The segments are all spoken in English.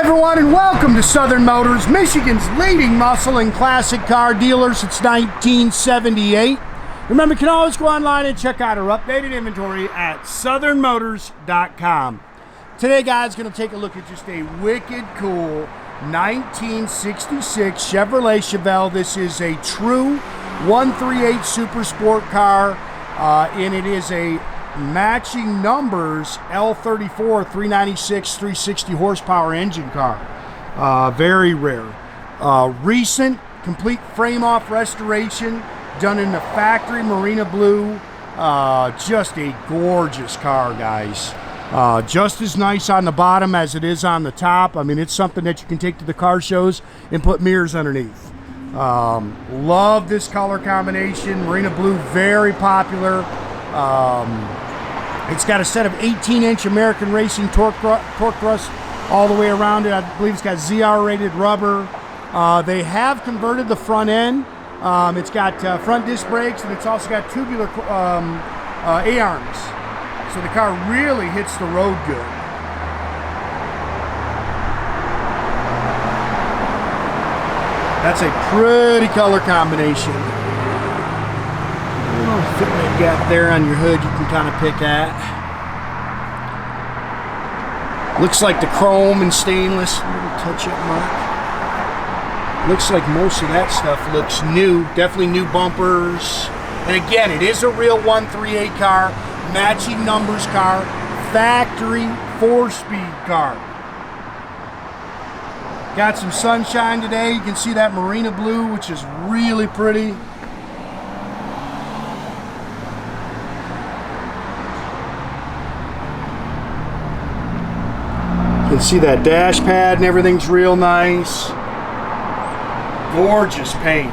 everyone, and welcome to Southern Motors, Michigan's leading muscle and classic car dealer since 1978. Remember, you can always go online and check out our updated inventory at southernmotors.com. Today, guys, going to take a look at just a wicked cool 1966 Chevrolet Chevelle. This is a true 138 Super Sport car, and it is a matching numbers L34 396 360 horsepower engine car. Very rare. Recent complete frame off restoration done in the factory Marina blue. Just a gorgeous car, guys. Just as nice on the bottom as it is on the top. I mean, it's something that you can take to the car shows and put mirrors underneath. Love this color combination. Marina blue, very popular. It's got a set of 18-inch American Racing torque thrust all the way around it. I believe it's got ZR rated rubber. They have converted the front end. It's got front disc brakes, and it's also got tubular A-arms. So the car really hits the road good. That's a pretty color combination. Fit that gap there on your hood, you can kind of pick at. Looks like the chrome and stainless, little touch-up mark. Looks like most of that stuff looks new. Definitely new bumpers. And again, it is a real 138 car, matching numbers car, factory 4-speed car. Got some sunshine today. You can see that Marina blue, which is really pretty. You can see that dash pad and everything's real nice. Gorgeous paint.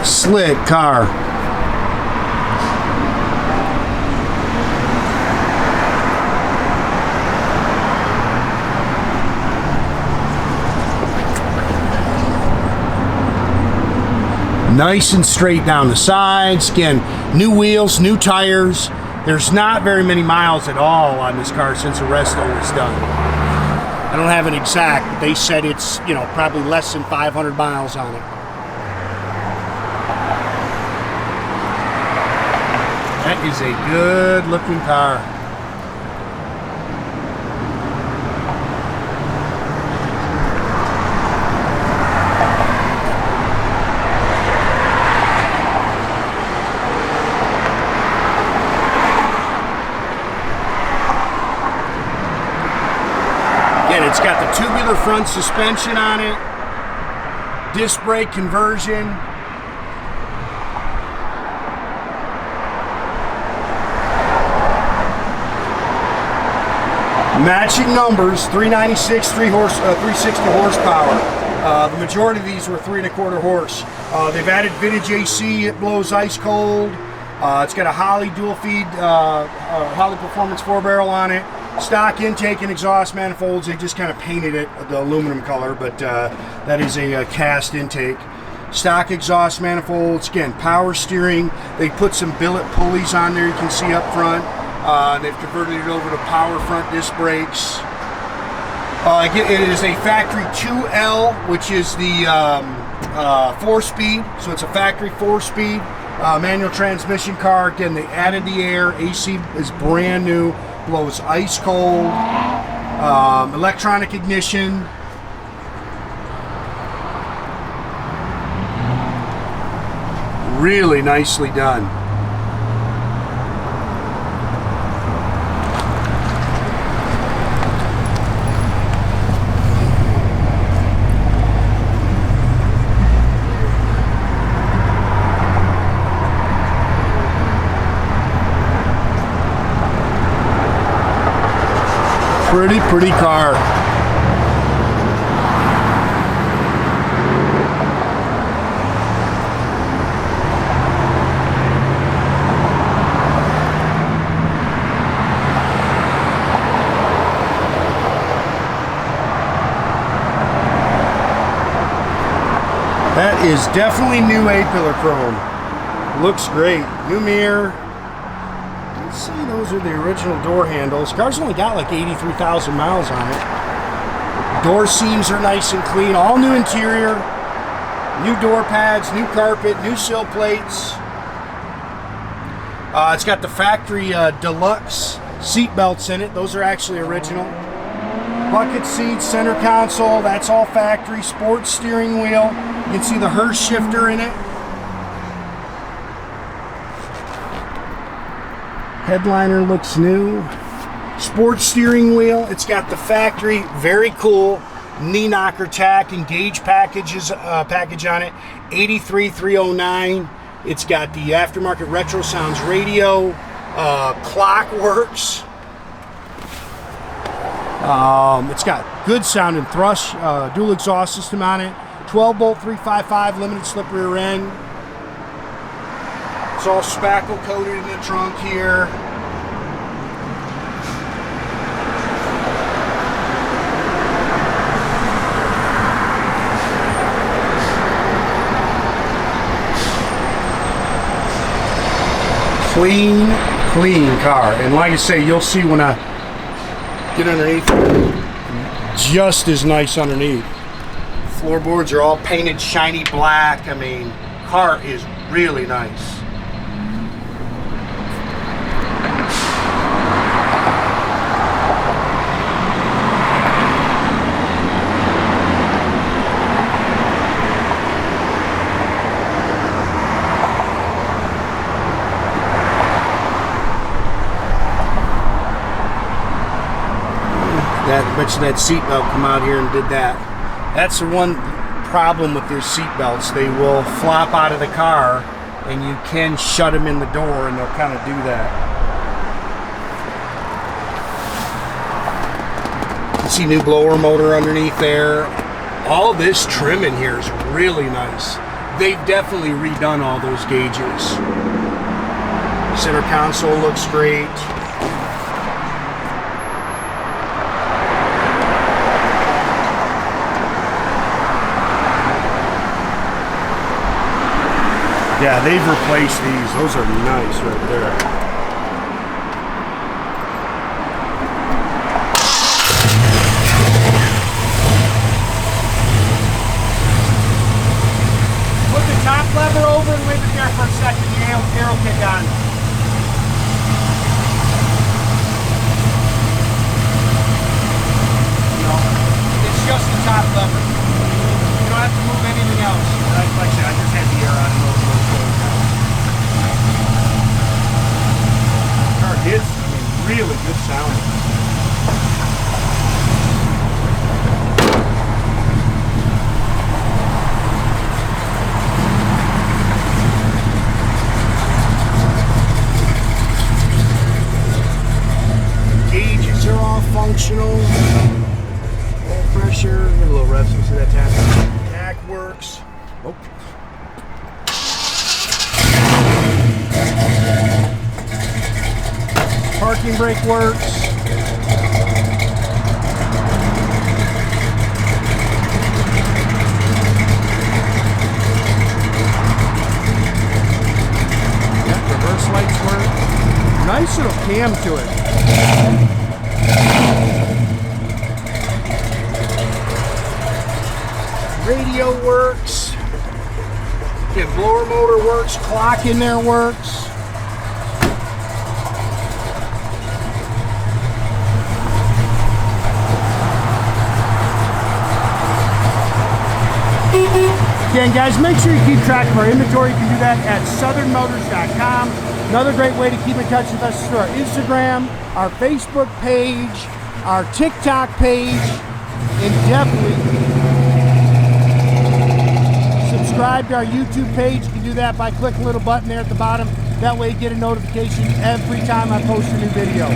Slick car. Nice and straight down the sides. Again, new wheels, new tires. There's not very many miles at all on this car since the resto was done. I don't have an exact, but they said it's, probably less than 500 miles on it. That is a good looking car. Again, it's got the tubular front suspension on it, disc brake conversion. Matching numbers, 396, 360 horsepower. The majority of these were 3 1/4 horse. They've added vintage AC, it blows ice cold. It's got a Holley dual feed, Holley Performance 4-barrel on it. Stock intake and exhaust manifolds, they just kind of painted it the aluminum color, but that is a cast intake. Stock exhaust manifolds, again, power steering. They put some billet pulleys on there you can see up front. They've converted it over to power front disc brakes. It is a factory 2L, which is the 4-speed. So it's a factory 4-speed manual transmission car. Again, they added the air. AC is brand new. Blows ice cold. Electronic ignition. Really nicely done. Pretty car. is definitely new A-pillar chrome. Looks great. New mirror. Let's see, those are the original door handles. Car's only got like 83,000 miles on it. Door seams are nice and clean. All new interior. New door pads, new carpet, new sill plates. It's got the factory deluxe seat belts in it. Those are actually original. Bucket seats, center console, that's all factory. Sports steering wheel. You can see the Hurst shifter in it. Headliner looks new. Sports steering wheel. It's got the factory, very cool knee knocker tach and gauge package on it. 83,309. It's got the aftermarket Retrosounds radio. Clock works. It's got good sounding Thrush dual exhaust system on it. 12 bolt 355 limited slip rear end. It's all spackle coated in the trunk here. Clean car. And like I say, you'll see when I get underneath, just as nice underneath. Floorboards are all painted shiny black. I mean, car is really nice. I bet you that seatbelt come out here and did that. That's the one problem with their seatbelts. They will flop out of the car and you can shut them in the door and they'll kind of do that. You can see new blower motor underneath there. All this trim in here is really nice. They've definitely redone all those gauges. Center console looks great. Yeah, they've replaced these. Those are nice right there. Put the top lever over and leave it there for a second. The air will kick on. No, it's just the top lever. You don't have to move anything else. Like I said, I just had the air on it. It's really good sound. Gauges are all functional. Air pressure, a little resistance to that tap. Tach works. Oh. Parking brake works. Yep, reverse lights work. Nice little cam to it. Radio works. Yeah, blower motor works. Clock in there works. Again, guys, make sure you keep track of our inventory. You can do that at southernmotors.com. Another great way to keep in touch with us is through our Instagram, our Facebook page, our TikTok page, and definitely subscribe to our YouTube page. You can do that by clicking the little button there at the bottom. That way you get a notification every time I post a new video.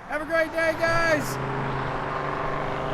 Have a great day, guys.